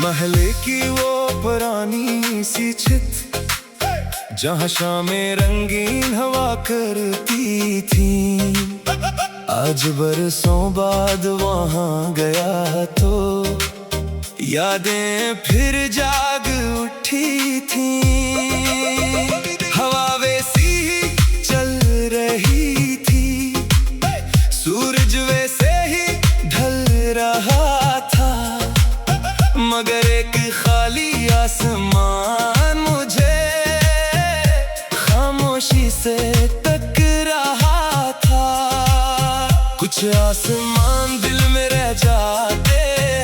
महले की वो पुरानी सी छत, जहाँ शामें रंगीन हवा करती थी। आज बरसों बाद वहाँ गया तो यादें फिर जाग उठी थी। हवा वैसी ही चल रही थी, सूरज वैसे ही ढल रहा था, मगर एक खाली आसमान मुझे खामोशी से तक रहा था। कुछ आसमान दिल में रह जाते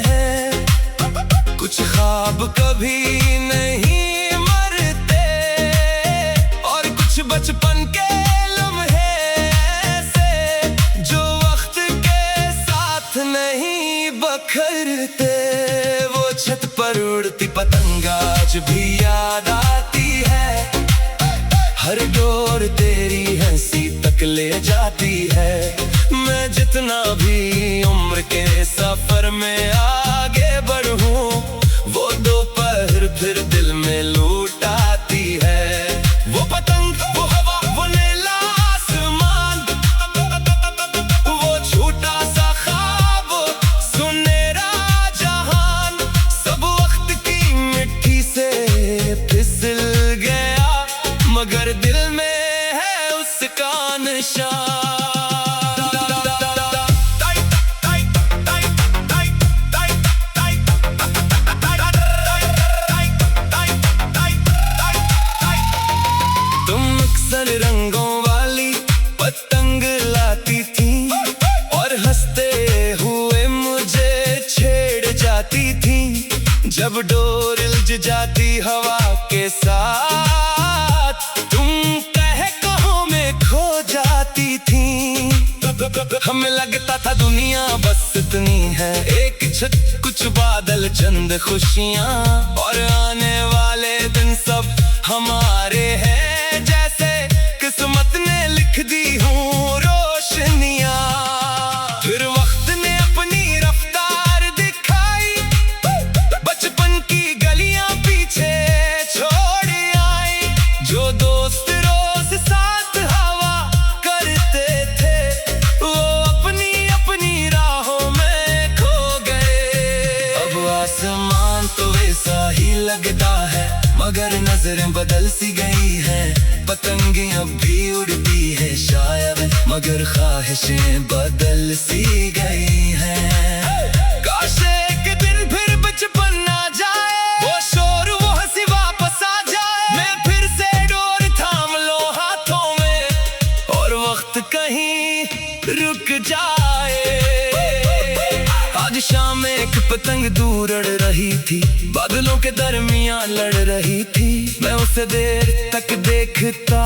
हैं, कुछ ख्वाब कभी नहीं मरते, और कुछ बचपन के लम्हे ऐसे जो वक्त के साथ नहीं बखरते। वो छत पर उड़ती पतंग आज भी याद आती है, हर डोर तेरी हंसी तक ले जाती है। मैं जितना भी उम्र के सफर में आगे बढ़ूं, वो दोपहर फिर दिल में लूट आती है। वो पतंग, वो हवा, वो नीला आसमान, वो छोटा सा ख्वाब, सुनहरा जहान, सब वक्त की मिट्टी से फिसल गया, मगर दिल में है उसका निशान। रंगों वाली पतंग लाती थी और हंसते हुए मुझे छेड़ जाती थी। जब डोर उलझ जाती हवा के साथ, तुम कहे कहों में खो जाती थी। हमें लगता था दुनिया बस इतनी है, एक छत, कुछ बादल, चंद खुशियाँ, और आने वाले दिन सब हमारे हैं, जैसे किस्मत ने लिख दी हूँ रोशनियाँ। फिर वक्त ने अपनी रफ्तार दिखाई, बचपन की गलियां पीछे छोड़ आई, जो दोस्त रोज साथ हवा करते थे, वो अपनी अपनी राहों में खो गए। अब आसमान तो वैसा ही लगता है, मगर नजरें बदल सी गई हैं। पतंगे अब भी उड़ती है शायद, मगर ख्वाहिशें बदल सी गई हैं। काश एक दिन फिर बचपन आ जाए, वो शोर, वो हंसी वापस आ जाए, मैं फिर से डोर थाम लो हाथों में, और वक्त कहीं रुक जाए। आज शाम में एक पतंग दूर उड़ रही थी, बादलों के दरमियान लड़ रही थी। मैं उसे देर तक देखता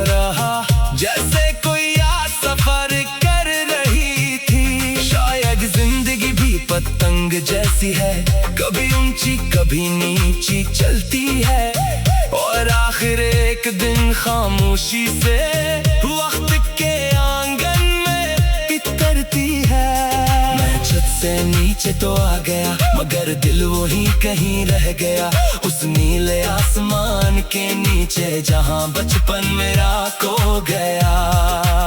रहा, जैसे कोई याद सफर कर रही थी। शायद जिंदगी भी पतंग जैसी है, कभी ऊंची कभी नीची चलती है, और आखिर एक दिन खामोशी से वक्त के आंगन में उतरती है। मैं छत से नीचे तो आ गया, मगर दिल वही कहीं रह गया, उस नीले आसमान के नीचे जहां बचपन मेरा खो गया।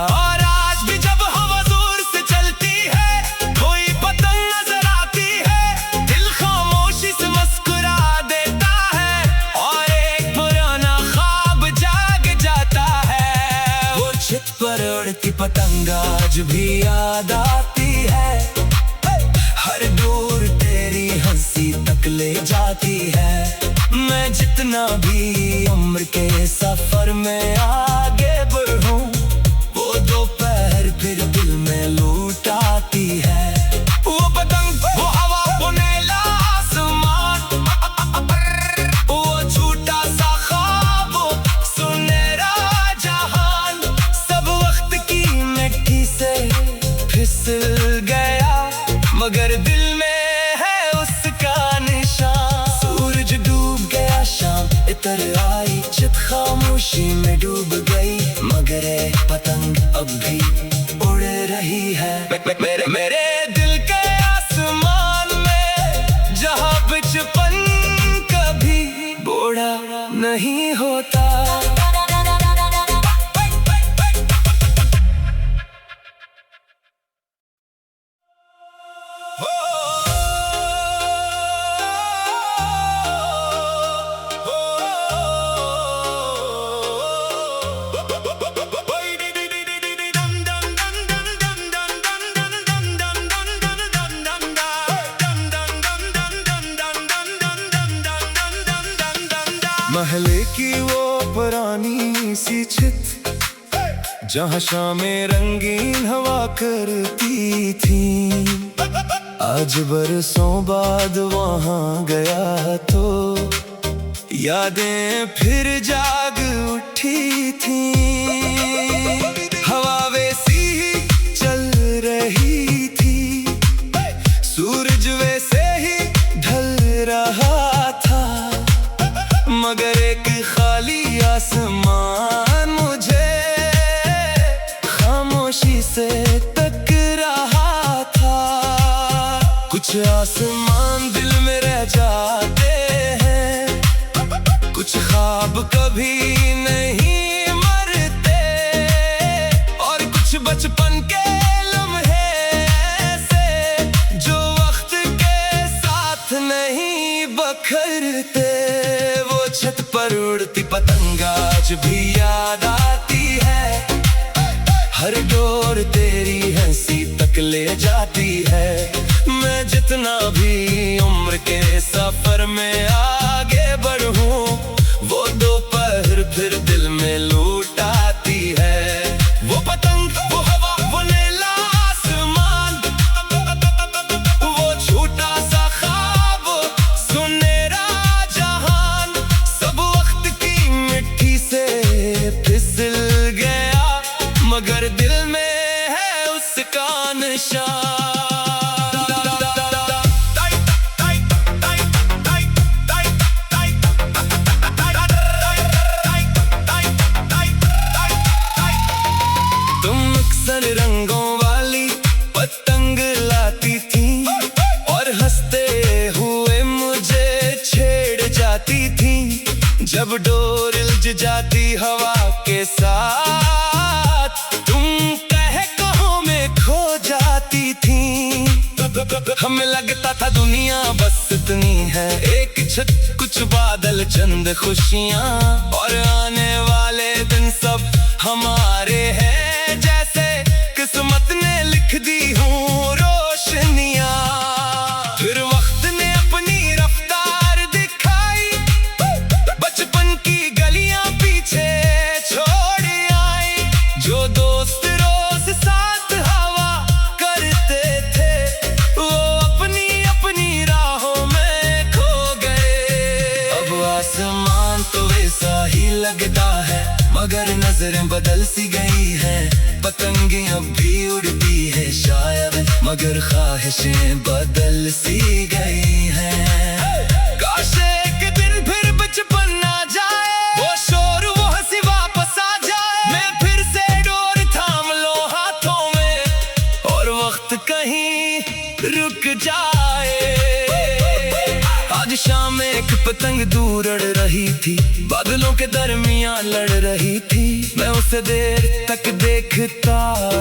और आज भी जब हवा दूर से चलती है, कोई पतंग नजर आती है, दिल खामोशी से मुस्कुरा देता है, और एक पुराना ख्वाब जाग जाता है। वो छत पर उड़ती पतंग आज भी याद आती है, हर दूर तेरी हंसी तक ले जाती है। मैं जितना भी उम्र के सफर में आगे बढ़ूं, वो दोपहर फिर दिल में लूट आती है। वो पतंग, वो हवा, वो नीला आसमान, वो छोटा सा ख्वाब, सुनहरा जहान, सब वक्त की मिट्टी से फिसल गया, मगर दिल में है उसका निशान। सूरज डूब गया, शाम इतर आई, छत खामोशी में डूब गई, मगर एक पतंग अब भी उड़ रही है। मेरे दिल के आसमान में जहाँ बचपन नहीं होता। महले की वो पुरानी सी छत जहाँ शामें रंगीन हवा करती थी, आज बरसों बाद वहाँ गया तो यादें फिर जाग उठी थी। हवा वैसी ही चल रही थी, सूरज वैसे ही ढल रहा था, मगर एक खाली आसमान मुझे खामोशी से तक रहा था। कुछ आसमान दिल में रह जाते हैं, कुछ ख्वाब कभी नहीं मरते, और कुछ बचपन के लम्हे ऐसे जो वक्त के साथ नहीं बखरते। छत पर उड़ती पतंग आज भी याद आती है, हर डोर तेरी हंसी तक ले जाती है। मैं जितना भी उम्र के सफर में आगे बढ़ूं, वो दोपहर फिर दिल में लौट आती है। वो पतंग, वो हवा, वो नीला आसमान, वो छोटा सा ख्वाब, सुनहरा जहान, सब वक्त की मिट्टी से फिसल गया, मगर दिल में है उसका निशान। रंगों वाली पतंग लाती थी और हंसते हुए मुझे छेड़ जाती थी। जब डोर उलझ जाती हवा के साथ, तुम कहों में खो जाती थी। हमें लगता था दुनिया बस इतनी है, एक छत, कुछ बादल, चंद खुशियाँ, और आने वाले दिन सब हमारे हैं, जैसे किस्मत ने लिख दी हूँ रोशनियाँ। फिर वक्त ने अपनी रफ्तार दिखाई, बचपन की गलियां पीछे छोड़ आई, जो दोस्त रोज साथ हवा करते थे, वो अपनी अपनी राहों में खो गए। अब आसमान तो वैसा ही लगता है, मगर नजरें बदल सी गई है। पतंगे अब भी उड़ती है शायद, मगर ख्वाहिशें बदल सी गई हैं। काश एक दिन फिर बचपन आ जाए, वो शोर, वो हंसी वापस आ जाए, मैं फिर से डोर थाम लो हाथों में, और वक्त कहीं रुक जाए। आज शाम में एक पतंग दूर उड़ रही थी, बादलों के दरमियान लड़ रही थी। मैं उसे देर तक देखता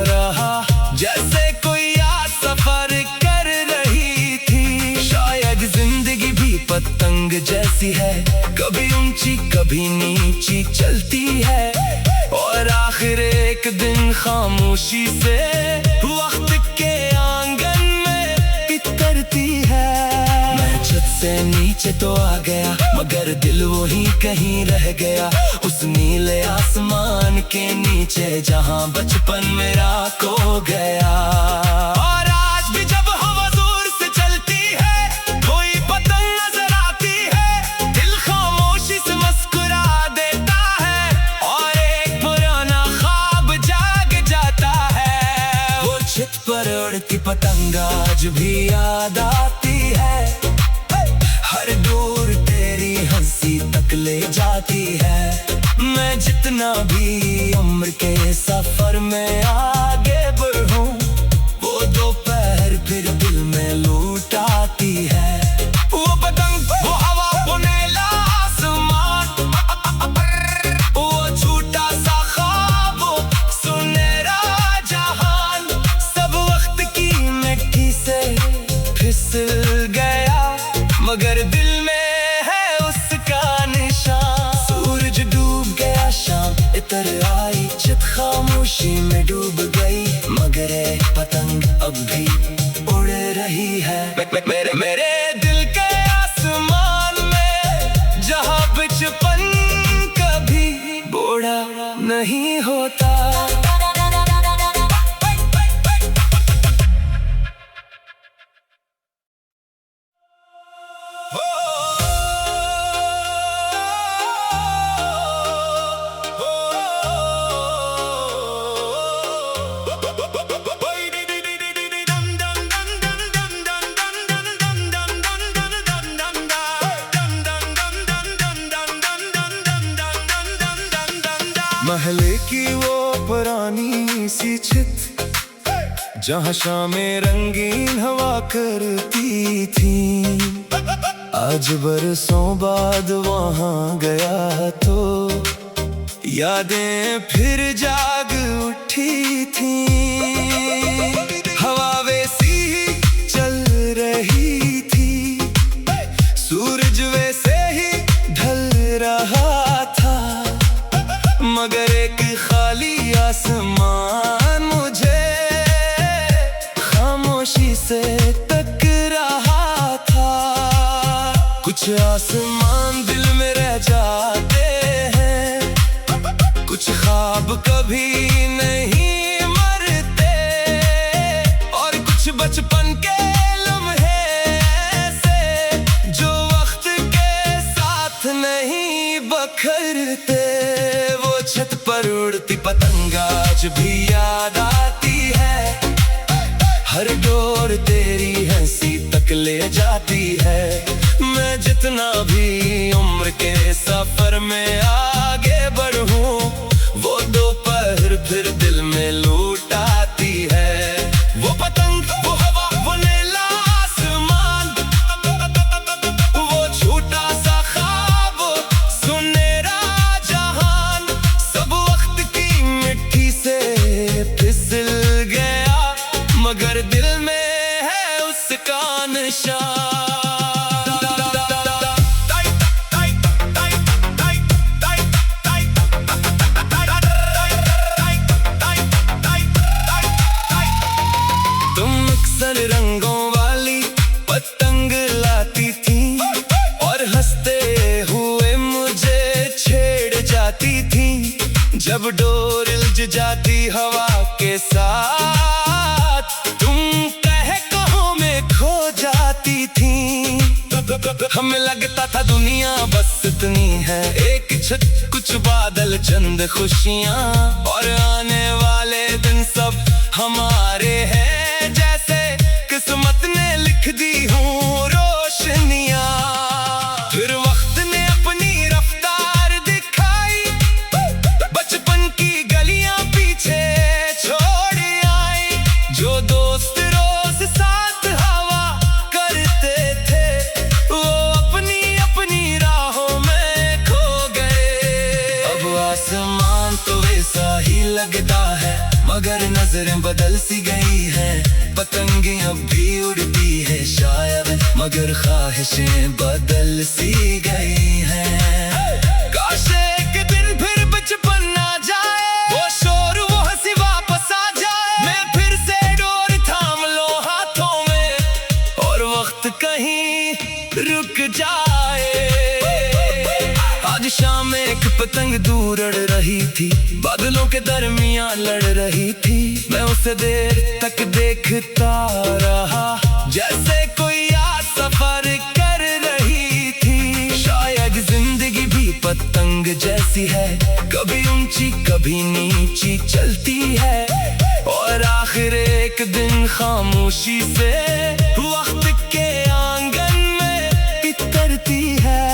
रहा, जैसे कोई याद सफर कर रही थी। शायद जिंदगी भी पतंग जैसी है, कभी ऊंची कभी नीची चलती है, और आखिर एक दिन खामोशी से वक्त के आंगन में उतरती है। मैं छत से नीचे तो आ गया, मगर दिल वही कहीं रह गया, उस नीले आसमान के नीचे जहां बचपन मेरा खो गया। और आज भी जब हवा दूर से चलती है, कोई पतंग नजर आती है, दिल खामोशी से मुस्कुरा देता है, और एक पुराना ख्वाब जाग जाता है। वो छत पर उड़ती पतंग आज भी याद आती है, हर दूर तेरी हंसी तक ले जाती है। मैं जितना भी उम्र के सफर में आगे बढ़ूं, वो दोपहर फिर दिल में लौट आती है। वो पतंग, वो हवा, वो नीला आसमान, खामोशी में डूब गई, मगर एक पतंग अब भी उड़ रही है। मेरे मेरे दिल के आसमान में, जहाँ बचपन कभी बूढ़ा नहीं होता। महले की वो पुरानी सी छत, जहाँ शामें रंगीन हवा करती थी। आज बरसों बाद वहाँ गया तो यादें फिर जाग उठी थी। हवा वैसी ही चल रही थी, सूरज वैसे ही ढल रहा था, मगर एक खाली आसमान मुझे खामोशी से तक रहा था। कुछ आसमान दिल में रह जाते हैं, कुछ ख्वाब कभी नहीं मरते, और कुछ बचपन के लम्हे ऐसे जो वक्त के साथ नहीं बखरते। छत पर उड़ती पतंग आज भी याद आती है, हर डोर तेरी हंसी तक ले जाती है। मैं जितना भी उम्र के सफर में आगे बढ़ूं, वो दोपहर फिर दिल में लूट आती है। वो पतंग, वो हवा, वो नीला आसमान, वो छोटा सा ख्वाब, सुनहरा जहान, सब वक्त की मिट्टी से फिसल गया, मगर दिल में है उसका निशान। रंगों वाली पतंग लाती थी, और हंसते हुए मुझे छेड़ जाती थी। जब डोर उलझ जाती हवा के साथ, तुम कहों में खो जाती थी। हमें लगता था दुनिया बस इतनी है, एक छत, कुछ बादल, चंद खुशियाँ, और आने वाले दिन सब हमारे हैं, जैसे किस्मत ने लिख दी हूँ रोशनियाँ। फिर वक्त ने अपनी रफ्तार दिखाई, बचपन की गलियां पीछे छोड़ आई। जो दोस्त रोज साथ हवा करते थे, वो अपनी अपनी राहों में खो गए। अब आसमान तो वैसा ही लगता है, मगर नजरें बदल सी गई हैं। पतंगें अब भी उड़ती है शायद, मगर ख्वाहिशें बदल सी गई हैं। काश एक दिन फिर बचपन आ जाए, वो शोर, वो हंसी वापस आ जाए। मैं फिर से डोर थाम लो हाथों में, और वक्त कहीं रुक जाए। आज शाम एक पतंग दूर उड़ रही थी, बादलों के दरमियान लड़ रही थी। मैं उसे देर तक देखता रहा, जैसे कोई याद सफर कर रही थी। शायद जिंदगी भी पतंग जैसी है, कभी ऊंची कभी नीची चलती है, और आखिर एक दिन खामोशी से वक्त के आंगन में उतरती है।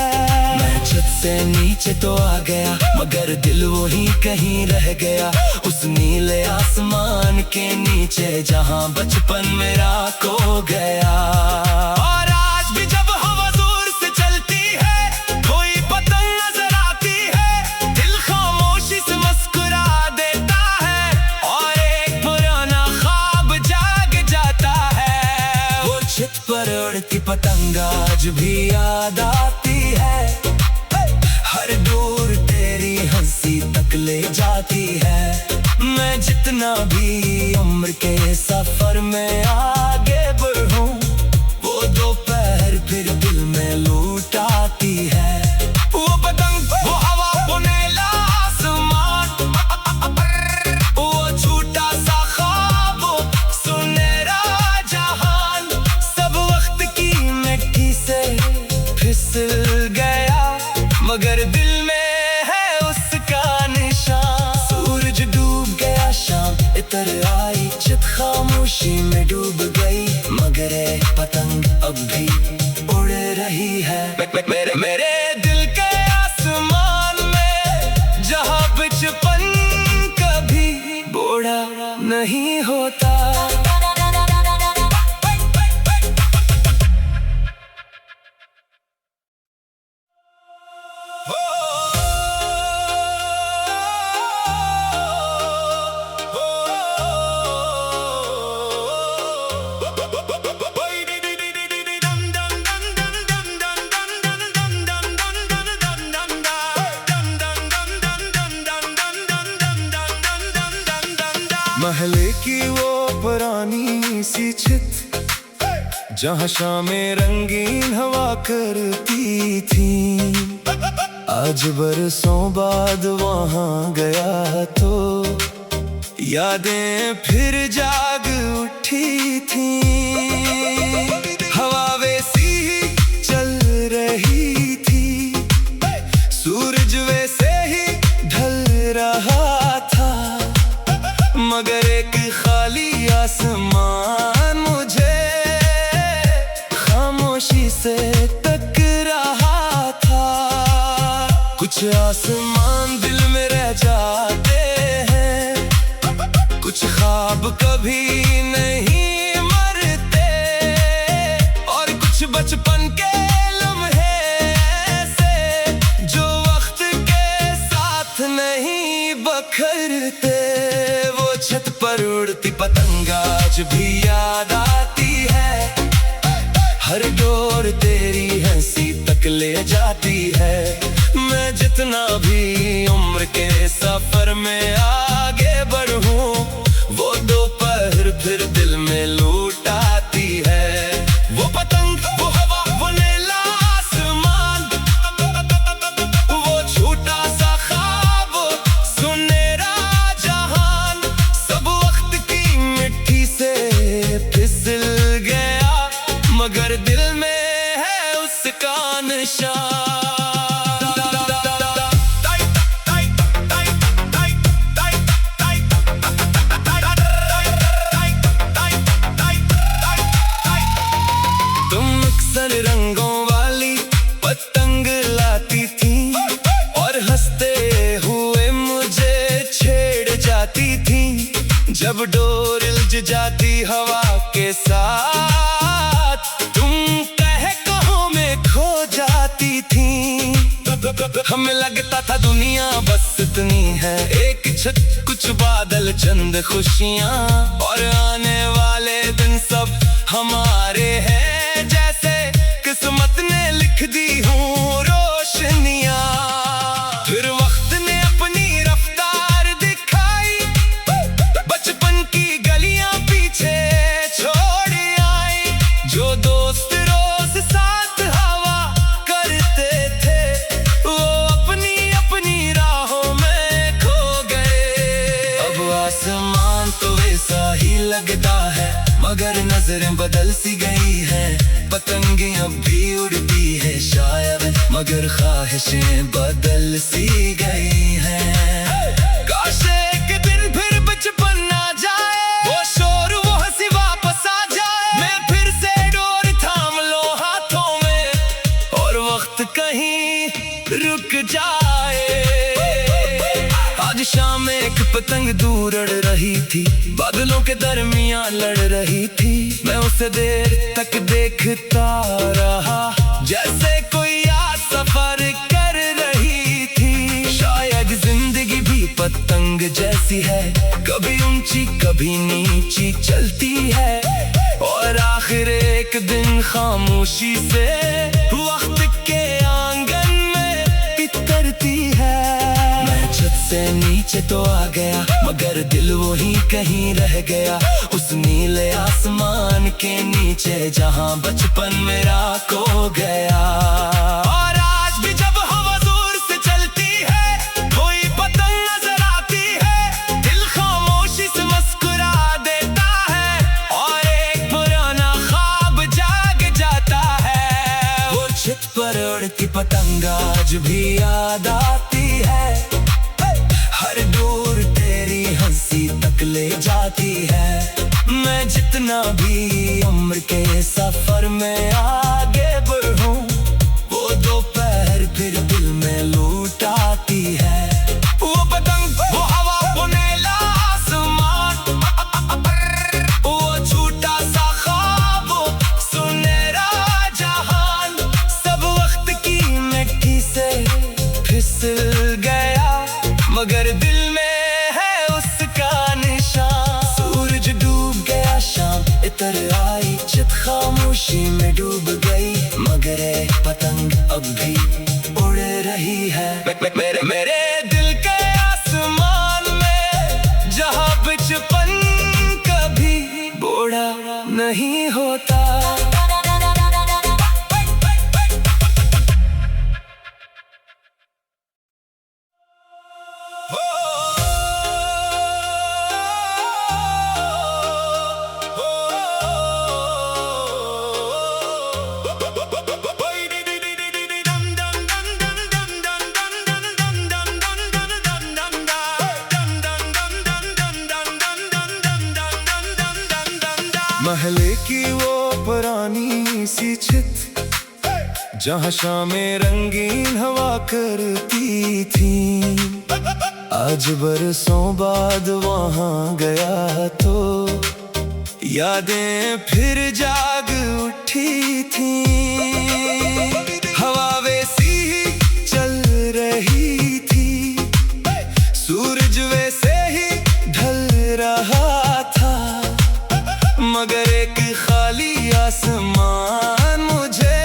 मैं छत से नीचे तो आ गया, मगर दिल वही कहीं रह गया, उस नीले आसमान के नीचे जहां बचपन मेरा खो गया। और आज भी जब हवा जोर से चलती है, कोई पतंग नजर आती है, दिल खामोशी से मुस्कुरा देता है, और एक पुराना ख्वाब जाग जाता है। वो छत पर उड़ती पतंग आज भी याद आती है, हर दूर तेरी हंसी तक ले जाती है। मैं मैं जितना भी उम्र के सफर में आगे बढ़ूं, वो दोपहर फिर दिल में लूट आती है। वो पतंग, वो हवा, वो नीला आसमान, वो छोटा सा ख्वाब, वो सुनहरा जहान, सब वक्त की मिट्टी से फिसल गया, मगर दिल में है उसका निशान। सूरज डूब गया, शाम इतर आई, चित खामोशी में डूब गई, मगर एक पतंग अब भी उड़ रही है। मेरे दिल के आसमान में, जहाँ बचपन कभी बूढ़ा नहीं होता। महले की वो पुरानी सी छत, जहाँ शामें रंगीन हवा करती थी, आज बरसों बाद वहाँ गया तो यादें फिर जाग उठी थी। हवा वैसी ही चल रही थी, सूरज वैसे ही ढल रहा था, मगर एक खाली आसमान मुझे खामोशी से तक रहा था। कुछ आसमान दिल में रह जाते हैं, कुछ ख्वाब कभी नहीं मरते, और कुछ बचपन के लम्हे ऐसे जो वक्त के साथ नहीं बखरते। छत पर उड़ती पतंग आज भी याद आती है, हर डोर तेरी हंसी तक ले जाती है। मैं जितना भी उम्र के सफर में आगे बढ़ूं, वो दोपहर फिर दिल में लूट आती है। वो पतंग, वो हवा, वो नीला आसमान, वो छोटा सा ख्वाब, सुनहरा जहान, सब वक्त की मिट्टी से फिसल गया, मगर दिल में है उसका निशान। तुम अक्सर रंगों वाली पतंग लाती थी, और हंसते हुए मुझे छेड़ जाती थी। जब डोर उलझ जाती हवा के साथ, तुम कहों में खो जाती थी। हमें लगता था दुनिया बस इतनी है, एक छत, कुछ बादल, चंद खुशियाँ, और आने वाले दिन सब हमारे हैं, जैसे किस्मत ने लिख दी हूँ रोशनियाँ। फिर वक्त ने अपनी रफ्तार दिखाई, बचपन की गलियां पीछे छोड़ आई, जो दोस्त रोज साथ हवा करते थे, वो अपनी अपनी राहों में खो गए। अब आसमान तो वैसा ही लगता है, मगर नजरें बदल सी गई हैं। पतंगे अब भी उड़ती है शायद, मगर ख्वाहिशें बदल सी गई हैं। काश एक दिन फिर बचपन आ जाए, वो शोर, वो हंसी वापस आ जाए, मैं फिर से डोर थाम लो हाथों में, और वक्त कहीं रुक जाए। आज शाम में एक पतंग दूर उड़ रही थी, बादलों के दरमियान लड़ रही थी। मैं उसे देर तक देखता रहा, जैसे कोई याद सफर कर रही थी। शायद जिंदगी भी पतंग जैसी है, कभी ऊंची कभी नीची चलती है, और आखिर एक दिन खामोशी से वक्त के आंगन में उतरती है। मैं छत से नीचे तो आ गया, मगर दिल वही कहीं रह गया। उस नीले आसमान के नीचे जहां बचपन मेरा खो गया। और आज भी जब हवा दूर से चलती है, कोई पतंग नजर आती है, दिल खामोशी से मुस्कुरा देता है और एक पुराना ख्वाब जाग जाता है। वो छत पर उड़ती पतंग आज भी याद आती है, हर दूर तेरी हंसी तक ले जाती है। मैं जितना भी उम्र के सफर में आगे बढ़ूं, वो दोपहर फिर दिल में लौट आती है। वो पतंग, वो हवा, वो नीला आसमान, वो छोटा सा ख्वाब, वो सुनहरा जहान, सब वक्त की मिट्टी से फिसल गया, मगर दिल में है उसका निशान। सूरज डूब गया, शाम इतर आई, चित खामोशी में डूब गई, मगर एक पतंग अब भी उड़ रही है मेरे दिल के आसमान में, जहां बचपन कभी बूढ़ा नहीं होता। महले की वो पुरानी सी छत, जहाँ शामें रंगीन हवा करती थी, आज बरसों बाद वहाँ गया तो यादें फिर जाग उठी थी। हवा वैसी ही चल रही थी, सूरज वैसे ही ढल रहा था, मगर एक खाली आसमान मुझे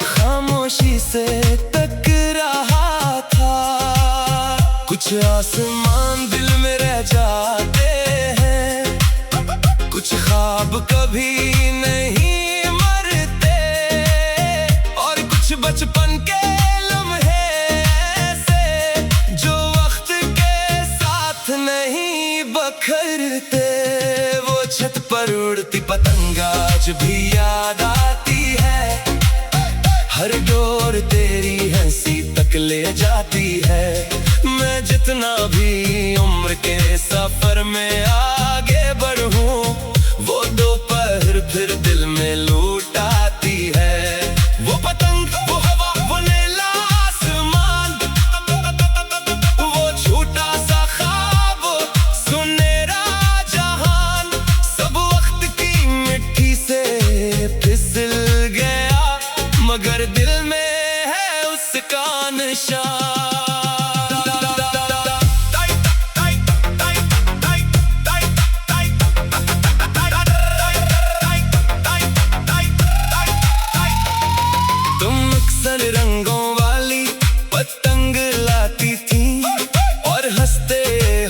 खामोशी से तक रहा था। कुछ आसमान दिल में रह जाते हैं, कुछ ख्वाब कभी नहीं मरते, और कुछ बचपन के लम्हे ऐसे जो वक्त के साथ नहीं बखरते। वो छत पर उड़ती पतंग आज भी याद आती है, हर डोर तेरी हंसी तक ले जाती है। मैं जितना भी उम्र के सफर में आगे बढ़ूं, वो दोपहर फिर दिल में लौट आती है। वो पतंग, वो हवा, वो नीला आसमान, वो छोटा सा ख्वाब, सुनहरा जहान, सब वक्त की मिट्टी से फिसल गया, मगर दिल में है उसका निशान। रंगों वाली पतंग लाती थी और हंसते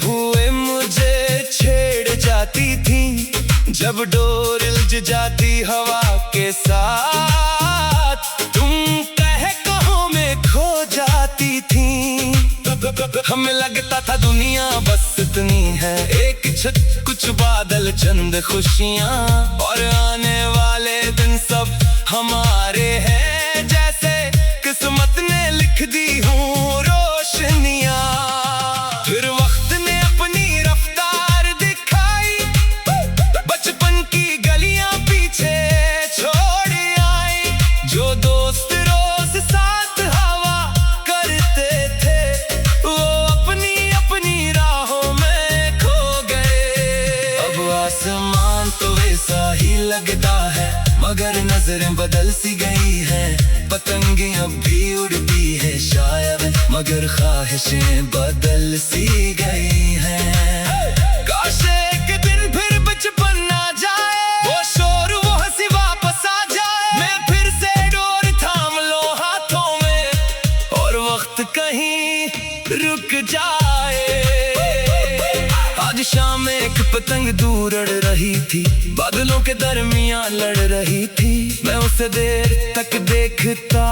हुए मुझे छेड़ जाती थी, जब डोर उलझ जाती हवा के साथ, तुम कहो में खो जाती थी। हमें लगता था दुनिया बस इतनी है, एक छत, कुछ बादल, चंद खुशियां, और आने वाले दिन सब हमारे हैं, जैसे किस्मत ने लिख दी हूँ रोशनियां। फिर वक्त ने अपनी रफ्तार दिखाई, बचपन की गलियां पीछे छोड़ आई, जो दोस्त रोज साथ हवा करते थे, वो अपनी अपनी राहों में खो गए। अब आसमान तो वैसा ही लगता है, मगर नजरें बदल सी गई हैं। पतंगें अब भी उड़ती है शायद, मगर ख्वाहिशें बदल सी गई हैं। काश एक दिन फिर बचपन आ जाए, वो शोर, वो हंसी वापस आ जाए, मैं फिर से डोर थाम लो हाथों में, और वक्त कहीं रुक पतंग दूर उड़ रही थी, बादलों के दरमियां लड़ रही थी। मैं उसे देर तक देखता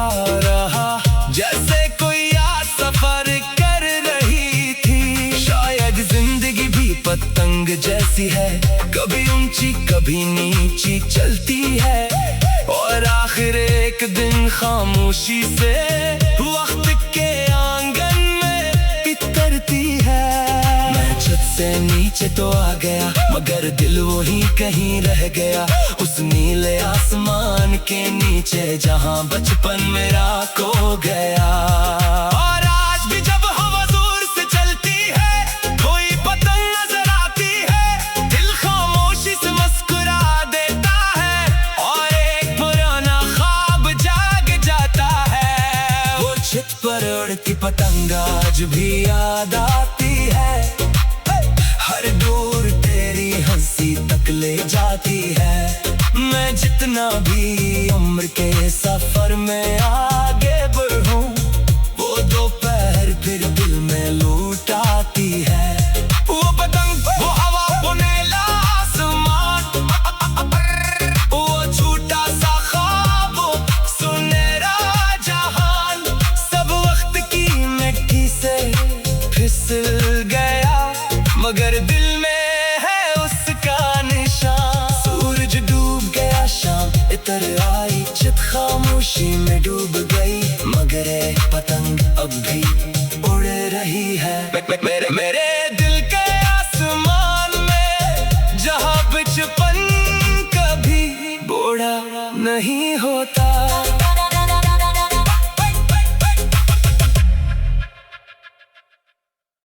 रहा, जैसे कोई याद सफर कर रही थी। शायद जिंदगी भी पतंग जैसी है, कभी ऊंची कभी नीची चलती है, और आखिर एक दिन खामोशी से वक्त के आंगन में उतरती है। मैं छत से नीचे तो आ गया, मगर दिल वही कहीं रह गया, उस नीले आसमान के नीचे जहां बचपन मेरा खो गया। और आज भी जब हवा जोर से चलती है, कोई पतंग नजर आती है, दिल खामोशी से मुस्कुरा देता है, और एक पुराना ख्वाब जाग जाता है। वो छत पर उड़ती पतंग आज भी याद आती है, हर दूर तेरी हंसी तक ले जाती है। मैं जितना भी उम्र के सफर में आगे बढ़ूं, वो दोपहर फिर दिल में लौट आती है। वो पतंग, वो हवा, वो नीला आसमान, वो छोटा सा ख्वाब, सुनहरा जहान, सब वक्त की मिट्टी से फिसल गया, मगर दिल में है उसका निशान। सूरज डूब गया, शाम इतर आई, छत खामोशी में डूब गई, मगर एक पतंग अब भी उड़ रही है मेरे दिल के आसमान में, जहां बचपन कभी बूढ़ा नहीं होता।